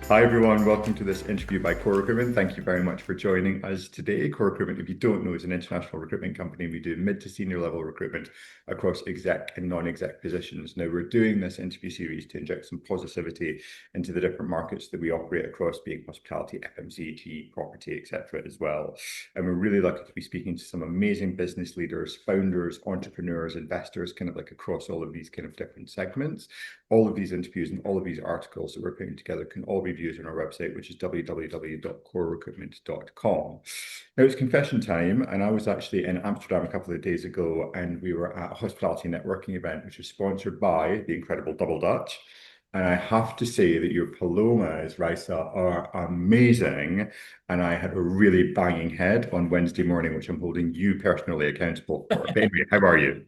Hi everyone, welcome to this interview by Core Recruitment. Thank you very much for joining us today. Core Recruitment, if you don't know, is an international recruitment company. We do mid to senior level recruitment across exec and non-exec positions. Now we're doing this interview series to inject some positivity into the different markets that we operate across, being hospitality, FMCG, property, etc. as well. And we're really lucky to be speaking to some amazing business leaders, founders, entrepreneurs, investors, kind of like across all of these kind of different segments. All of these interviews and all of these articles that we're putting together can all be viewed on our website, which is www.corerecruitment.com. Now it's confession time, and I was actually in Amsterdam a couple of days ago, and we were at a hospitality networking event, which was sponsored by the incredible Double Dutch. And I have to say that your Palomas, Raissa, are amazing. And I had a really banging head on Wednesday morning, which I'm holding you personally accountable for. But anyway, how are you?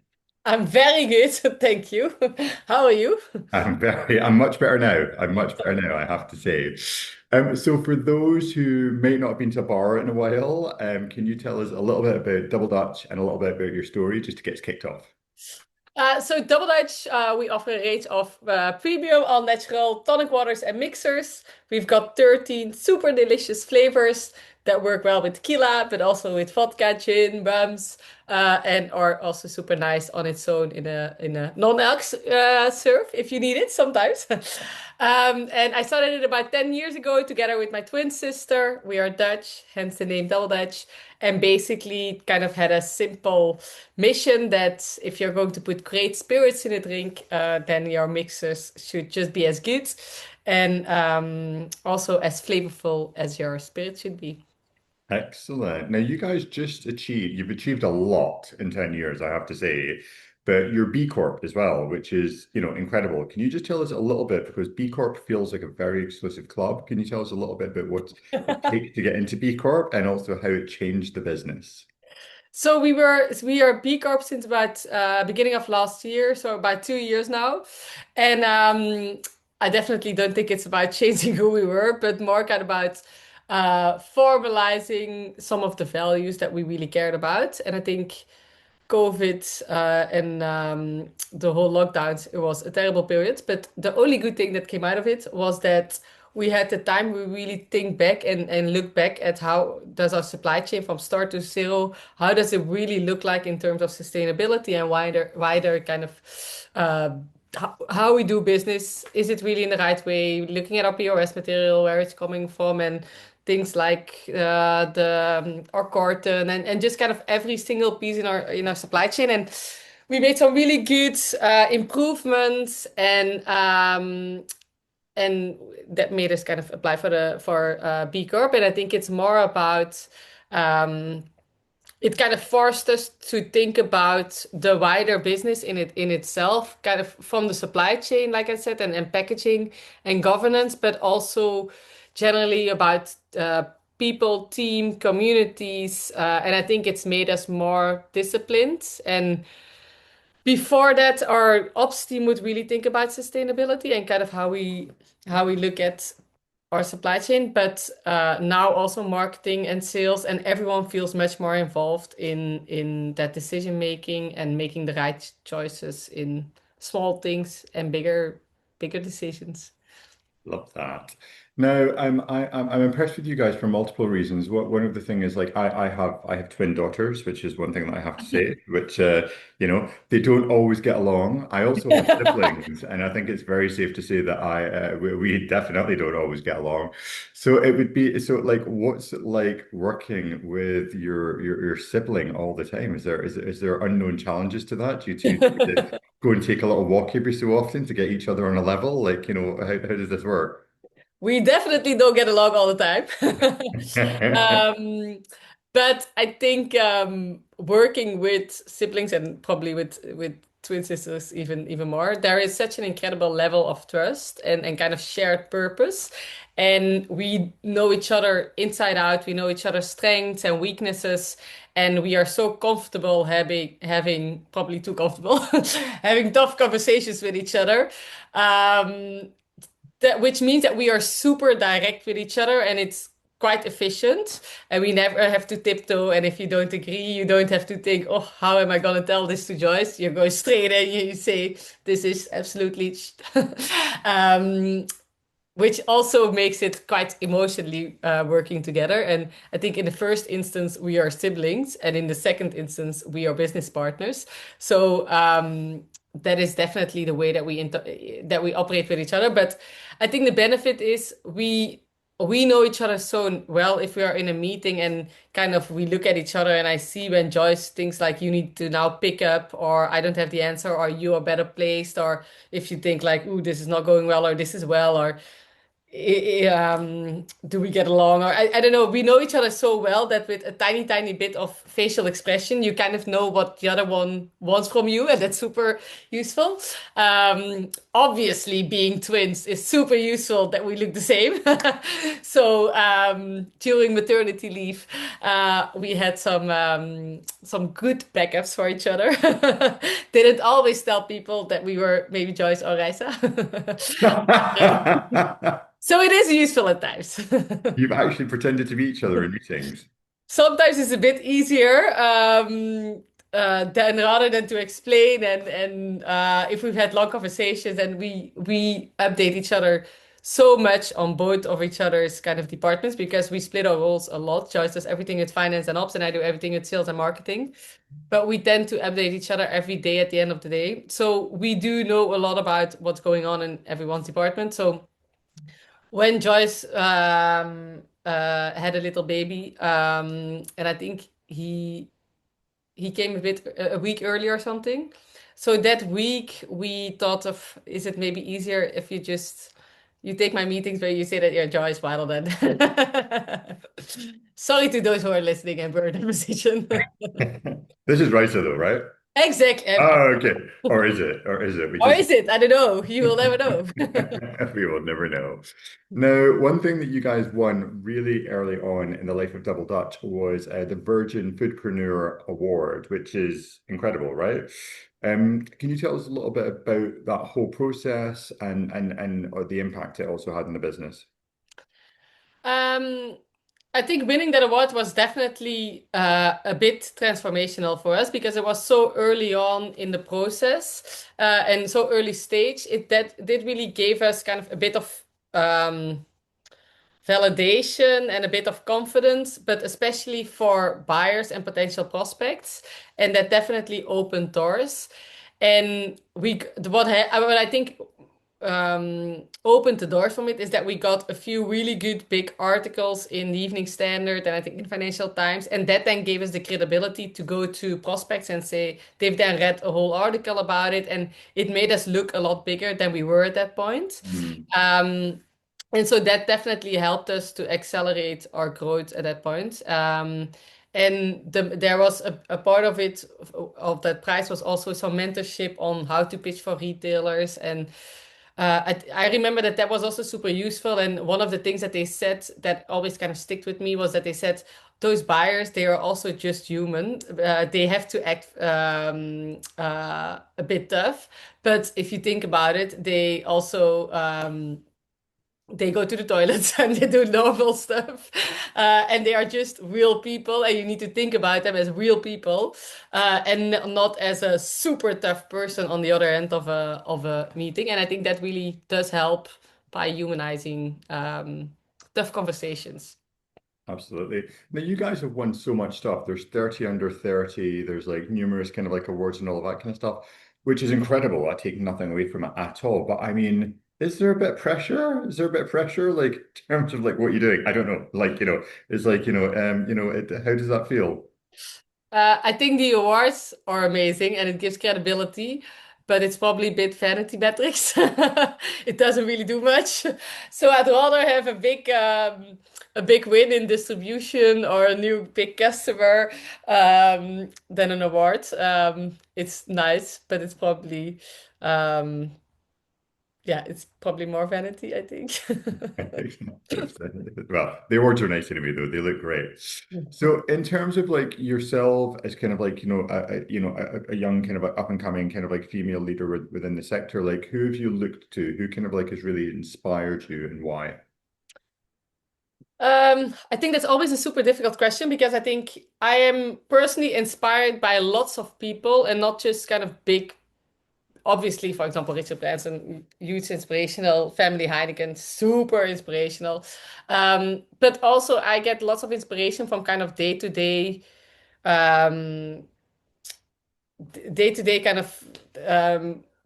I'm very good, thank you. How are you? I'm much better now. I'm much better now, I have to say. So for those who may not have been to a bar in a while, can you tell us a little bit about Double Dutch and a little bit about your story just to get us kicked off? So Double Dutch, we offer a range of premium all natural tonic waters and mixers. We've got 13 super delicious flavors that work well with tequila, but also with vodka, gin, rums, and are also super nice on its own in a non-alc serve if you need it sometimes. And I started it about 10 years ago together with my twin sister. We are Dutch, hence the name Double Dutch, and basically kind of had a simple mission that if you're going to put great spirits in a drink, then your mixers should just be as good and also as flavorful as your spirit should be. Excellent. Now you guys you've achieved a lot in 10 years, I have to say, but you're B Corp as well, which is, incredible. Can you just tell us a little bit, because B Corp feels like a very exclusive club. Can you tell us a little bit about what it takes to get into B Corp and also how it changed the business? So we are B Corp since about beginning of last year, so about 2 years now. And I definitely don't think it's about changing who we were, but more kind of about formalizing some of the values that we really cared about. And I think COVID and the whole lockdowns, it was a terrible period. But the only good thing that came out of it was that we had the time we really think back and look back at how does our supply chain from start to zero, how does it really look like in terms of sustainability and wider kind of how we do business. Is it really in the right way? Looking at our POS material, where it's coming from, and things like the our carton and just kind of every single piece in our supply chain. And we made some really good improvements and that made us kind of apply for B Corp. And I think it's more about um, it kind of forced us to think about the wider business in itself, kind of from the supply chain, like I said, and packaging and governance, but also generally about people, team, communities, and I think it's made us more disciplined. And before that, our ops team would really think about sustainability and kind of how we look at our supply chain, but now also marketing and sales, and everyone feels much more involved in that decision making and making the right choices in small things and bigger decisions. Love that. No, I'm impressed with you guys for multiple reasons. One of the things is like I have twin daughters, which is one thing that I have to say, which they don't always get along. I also have siblings, and I think it's very safe to say that we definitely don't always get along. So it would be so like what's it like working with your sibling all the time? Is there unknown challenges to that? Do you two need to go and take a little walk every so often to get each other on a level? Like, how does this work? We definitely don't get along all the time. Um, but I think working with siblings and probably with twin sisters even more, there is such an incredible level of trust and kind of shared purpose. And we know each other inside out. We know each other's strengths and weaknesses. And we are so comfortable having probably too comfortable having tough conversations with each other. Um, which means that we are super direct with each other and it's quite efficient and we never have to tiptoe. And if you don't agree, you don't have to think, oh, how am I going to tell this to Joyce? You go straight and you say, this is absolutely. um, which also makes it quite emotionally working together. And I think in the first instance, we are siblings, and in the second instance, we are business partners. So that is definitely the way that that we operate with each other. But I think the benefit is we know each other so well. If we are in a meeting and kind of we look at each other, and I see when Joyce thinks like you need to now pick up, or I don't have the answer, or you are better placed, or if you think like, ooh, this is not going well, or this is well, or do we get along? Or I don't know. We know each other so well that with a tiny, tiny bit of facial expression, you kind of know what the other one wants from you, and that's super useful. Obviously, being twins is super useful that we look the same. So during maternity leave, we had some good backups for each other. Didn't always tell people that we were maybe Joyce or Raissa. So it is useful at times. You've actually pretended to be each other in meetings. Sometimes it's a bit easier than rather than to explain and if we've had long conversations and we update each other so much on both of each other's kind of departments because we split our roles a lot. Joyce does everything with finance and ops, and I do everything with sales and marketing. But we tend to update each other every day at the end of the day. So we do know a lot about what's going on in everyone's department. So when Joyce had a little baby, and I think he came a week earlier or something. So that week we thought of, is it maybe easier if you take my meetings where you say that you're Joyce rather than sorry to those who are listening and we're in a position. This is Raissa though, right? Exactly. Oh, okay. Or is it? Or is it? We Or just is it? I don't know. You will never know. we will never know. Now, one thing that you guys won really early on in the life of Double Dutch was the Virgin Foodpreneur Award, which is incredible, right? Can you tell us a little bit about that whole process and or the impact it also had in the business? Um, I think winning that award was definitely a bit transformational for us because it was so early on in the process and so early stage. It that did really gave us kind of a bit of um, validation and a bit of confidence, but especially for buyers and potential prospects. And that definitely opened doors. And what I think opened the doors from it is that we got a few really good big articles in the Evening Standard and I think in Financial Times, and that then gave us the credibility to go to prospects and say they've then read a whole article about it, and it made us look a lot bigger than we were at that point. Hmm. Um, and so that definitely helped us to accelerate our growth at that point. There was a part of it, of that prize, was also some mentorship on how to pitch for retailers. And I remember that that was also super useful. And one of the things that they said that always kind of sticked with me was that they said, those buyers, they are also just human. They have to act a bit tough. But if you think about it, they go to the toilets and they do normal stuff. And they are just real people, and you need to think about them as real people, and not as a super tough person on the other end of a meeting. And I think that really does help by humanizing tough conversations. Absolutely. Now you guys have won so much stuff. There's 30 under 30. There's like numerous kind of like awards and all of that kind of stuff, which is incredible. I take nothing away from it at all. But I mean, is there a bit of pressure? Is there a bit of pressure, like in terms of like what you're doing? I don't know. Like, it's like, how does that feel? I think the awards are amazing and it gives credibility, but it's probably a bit vanity metrics. It doesn't really do much. So I'd rather have a big win in distribution or a new big customer than an award. It's nice, but um, it's probably more vanity, I think. Well, the awards are nice anyway, though. They look great. So, in terms of like yourself as kind of like, a young kind of up and coming kind of like female leader within the sector, like who have you looked to? Who kind of like has really inspired you and why? I think that's always a super difficult question because I think I am personally inspired by lots of people and not just kind of big Obviously, for example, Richard Branson, huge inspirational. Family Heineken, super inspirational. But also, I get lots of inspiration from kind of um, day-to-day kind of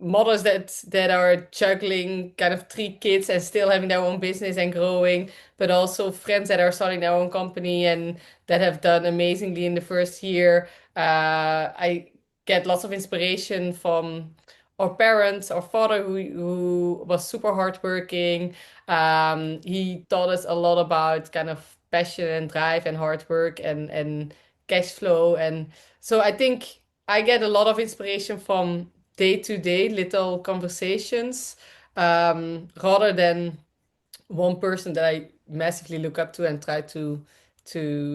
mothers that are juggling kind of three kids and still having their own business and growing, but also friends that are starting their own company and that have done amazingly in the first year. I get lots of inspiration from our parents, our father who was super hardworking. He taught us a lot about kind of passion and drive and hard work and cash flow. And so I think I get a lot of inspiration from day-to-day little conversations, rather than one person that I massively look up to and try to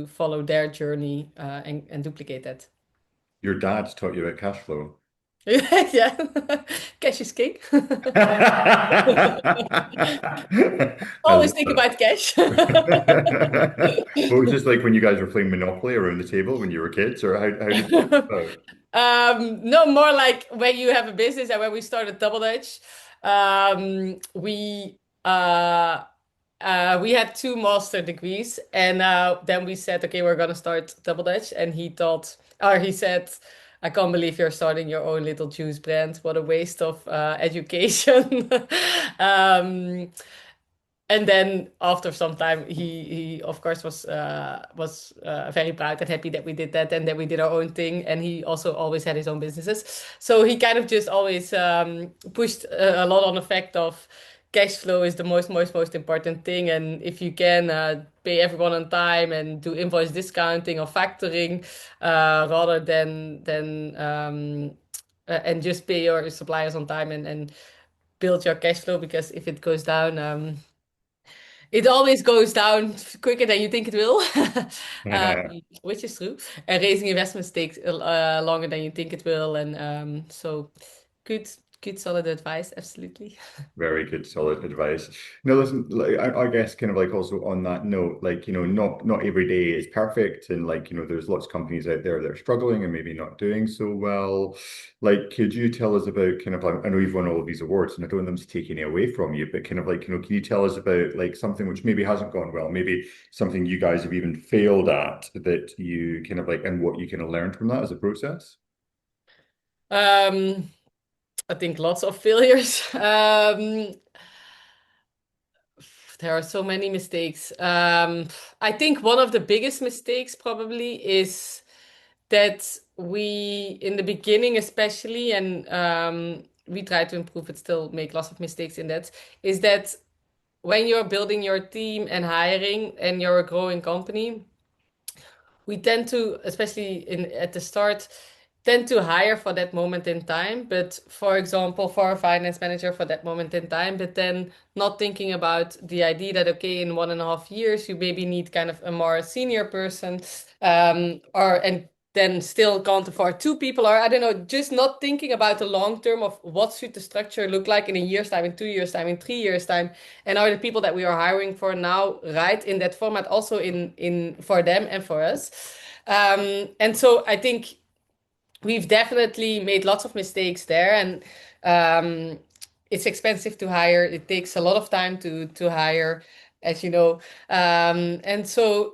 follow their journey and duplicate that. Your dad's taught you about cash flow. Yeah, cash is king. I Always love think that. about cash. What was this like when you guys were playing Monopoly around the table when you were kids, or how did that come about? No, more like when you have a business and when we started Double Dutch, we had two master degrees, and then we said, okay, we're gonna start Double Dutch, and he said, I can't believe you're starting your own little juice brand. What a waste of education. Um, and then after some time, he of course was very proud and happy that we did that and that we did our own thing. And he also always had his own businesses, so he kind of just always pushed a lot on the fact of cash flow is the most important thing. And if you can pay everyone on time and do invoice discounting or factoring, rather than and just pay your suppliers on time and build your cash flow, because if it goes down. It always goes down quicker than you think it will, um, which is true. And raising investments takes longer than you think it will. And so, good, good, solid advice. Absolutely. Very good, solid advice. No, listen, like, I guess kind of like also on that note, like, not every day is perfect. And like, there's lots of companies out there that are struggling and maybe not doing so well. Like, could you tell us about kind of like, I know you've won all of these awards and I don't want them to take any away from you, but kind of like, can you tell us about like something which maybe hasn't gone well, maybe something you guys have even failed at that you kind of like, and what you kind of learned from that as a process? Um, I think lots of failures. There are so many mistakes. I think one of the biggest mistakes probably is that we, in the beginning especially, and we try to improve it, still make lots of mistakes in that, is that when you're building your team and hiring and you're a growing company, we tend to, especially in at the start, tend to hire for that moment in time. But for example, for a finance manager for that moment in time, but then not thinking about the idea that, okay, in 1.5 years, you maybe need kind of a more senior person, or and then still can't afford two people, or I don't know, just not thinking about the long term of what should the structure look like in a year's time, in 2 years' time, in 3 years' time, and are the people that we are hiring for now right in that format, also in for them and for us. And so I think we've definitely made lots of mistakes there, and it's expensive to hire. It takes a lot of time to hire, as you know. And so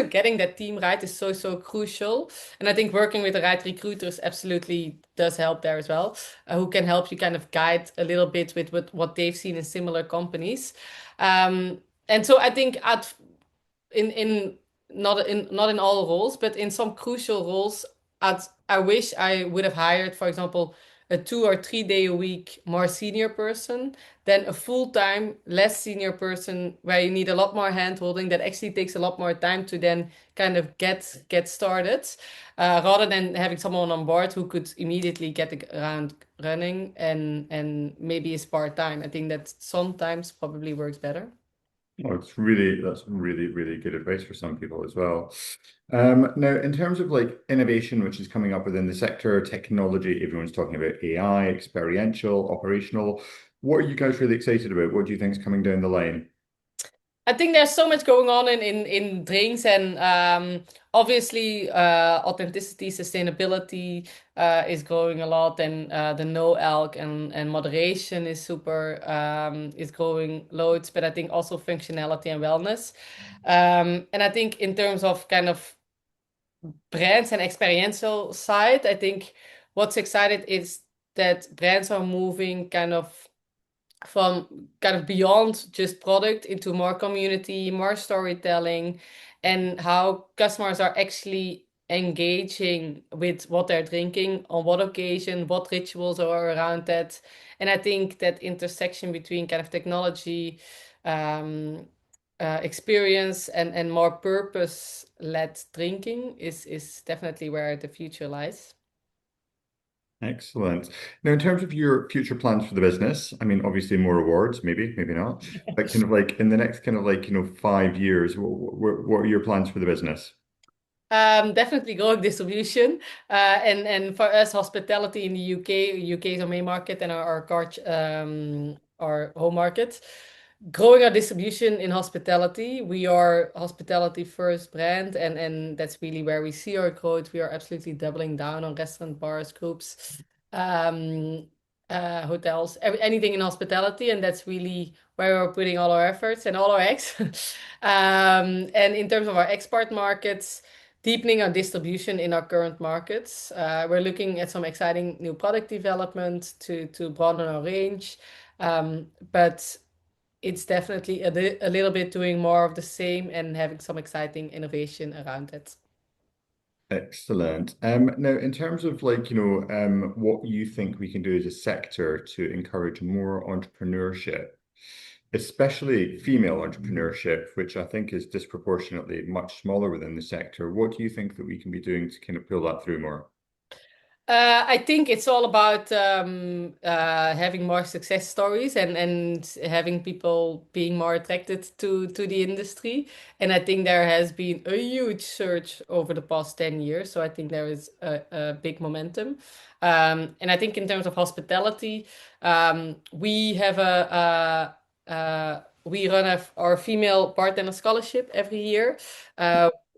getting that team right is so crucial. And I think working with the right recruiters absolutely does help there as well, who can help you kind of guide a little bit with what they've seen in similar companies. And so I think at in not in all roles, but in some crucial roles, I wish I would have hired, for example, a 2 or 3 day a week more senior person than a full-time, less senior person where you need a lot more hand-holding that actually takes a lot more time to then kind of get started, rather than having someone on board who could immediately get the ground running and maybe is part-time. I think that sometimes probably works better. Oh, that's really, really good advice for some people as well. Now, in terms of like innovation, which is coming up within the sector, technology, everyone's talking about AI, experiential, operational. What are you guys really excited about? What do you think is coming down the line? I think there's so much going on in drinks and obviously authenticity, sustainability is growing a lot and the no alc and moderation is super is growing loads, but I think also functionality and wellness. And I think in terms of kind of brands and experiential side, I think what's excited is that brands are moving kind of from kind of beyond just product into more community, more storytelling, and how customers are actually engaging with what they're drinking, on what occasion, what rituals are around that. And I think that intersection between kind of technology, um, experience, and more purpose-led drinking is definitely where the future lies. Excellent. Now, in terms of your future plans for the business, I mean, obviously more awards, maybe, maybe not, but kind of like in the next kind of like, 5 years, what are your plans for the business? Definitely growing distribution. And for us, hospitality in the UK is our main market and our home market. Growing our distribution in hospitality. We are hospitality first brand, and that's really where we see our growth. We are absolutely doubling down on restaurant, bars, groups, um, hotels, anything in hospitality, and that's really where we're putting all our efforts and all our eggs. And in terms of our export markets, deepening our distribution in our current markets. We're looking at some exciting new product development to broaden our range. But it's definitely a little bit doing more of the same and having some exciting innovation around it. Excellent. Now, in terms of like, what you think we can do as a sector to encourage more entrepreneurship, especially female entrepreneurship, which I think is disproportionately much smaller within the sector, what do you think that we can be doing to kind of pull that through more? I think it's all about having more success stories and having people being more attracted to the industry. And I think there has been a huge surge over the past 10 years. So I think there is a big momentum. And I think in terms of hospitality, we have we run our female bartender scholarship every year,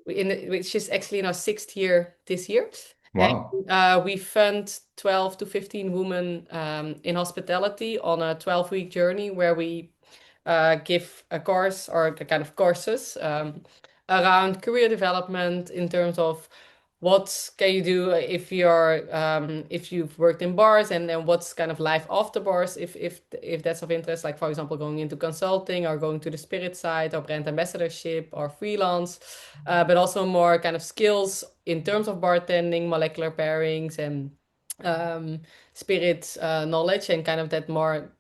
which is actually in our sixth year this year. Wow. We fund 12 to 15 women in hospitality on a 12-week journey where we give a course or a kind of courses around career development in terms of what can you do if you've worked in bars and then what's kind of life after bars if that's of interest, like for example going into consulting or going to the spirit side or brand ambassadorship or freelance, but also more kind of skills in terms of bartending, molecular pairings, and spirit knowledge and kind of that more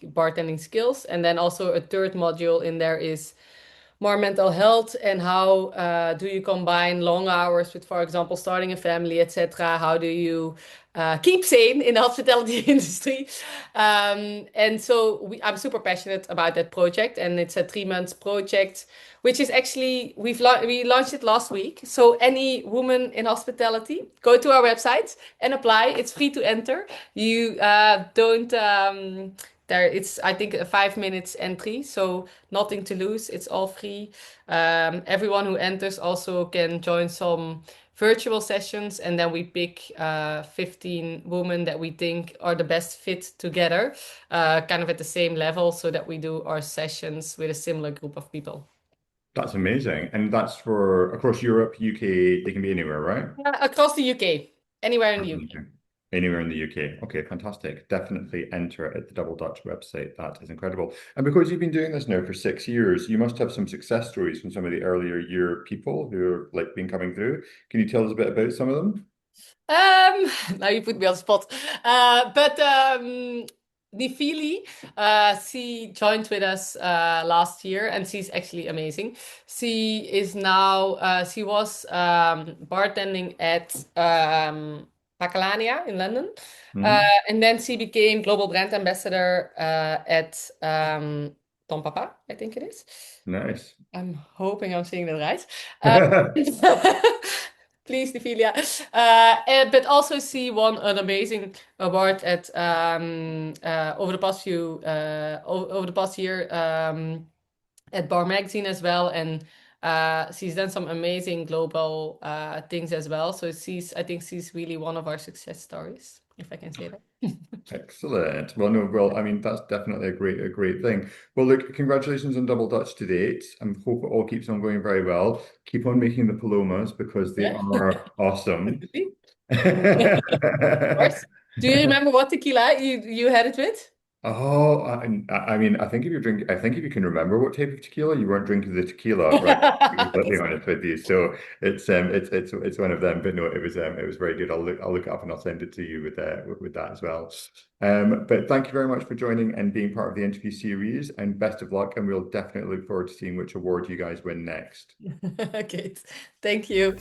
bartending skills. And then also a third module in there is more mental health and how do you combine long hours with, for example, starting a family, etc. How do you keep sane in the hospitality industry? And so I'm super passionate about that project, and it's a 3 month project, which is actually we launched it last week. So any woman in hospitality, go to our website and apply. It's free to enter. You don't. There, it's I think a 5 minutes entry, so nothing to lose. It's all free. Everyone who enters also can join some virtual sessions, and then we pick 15 women that we think are the best fit together, kind of at the same level, so that we do our sessions with a similar group of people. That's amazing. And that's for across Europe, UK, they can be anywhere, right? Across the UK, anywhere in the UK. Okay. Anywhere in the UK. Okay, fantastic. Definitely enter at the Double Dutch website. That is incredible. And because you've been doing this now for 6 years, you must have some success stories from some of the earlier year people who are like been coming through. Can you tell us a bit about some of them? Um, Now you put me on the spot. But Nifili, she joined with us last year, and she's actually amazing. She was bartending at Bacalania in London, uh, Hmm. and then she became global brand ambassador at Tom Papa, I think it is. Nice. I'm hoping I'm saying that right. Uh, Please, Ophelia. But also she won an amazing award at over the past year. at Bar Magazine as well, and she's done some amazing global things as well. So I think she's really one of our success stories, if I can say that. Excellent. Well, no, well, I mean, that's definitely a great thing. Well, look, congratulations on Double Dutch to date. I hope it all keeps on going very well. Keep on making the Palomas because they Yeah, are awesome. definitely. Of course. Do you remember what tequila you had it with? Oh, I mean, I think if you can remember what type of tequila, you weren't drinking the tequila, right? To be completely Okay. honest with you. So it's one of them. But no, it was very good. I'll look it up and I'll send it to you with that as well. But thank you very much for joining and being part of the interview series, and best of luck. And we'll definitely look forward to seeing which award you guys win next. Okay. Thank you.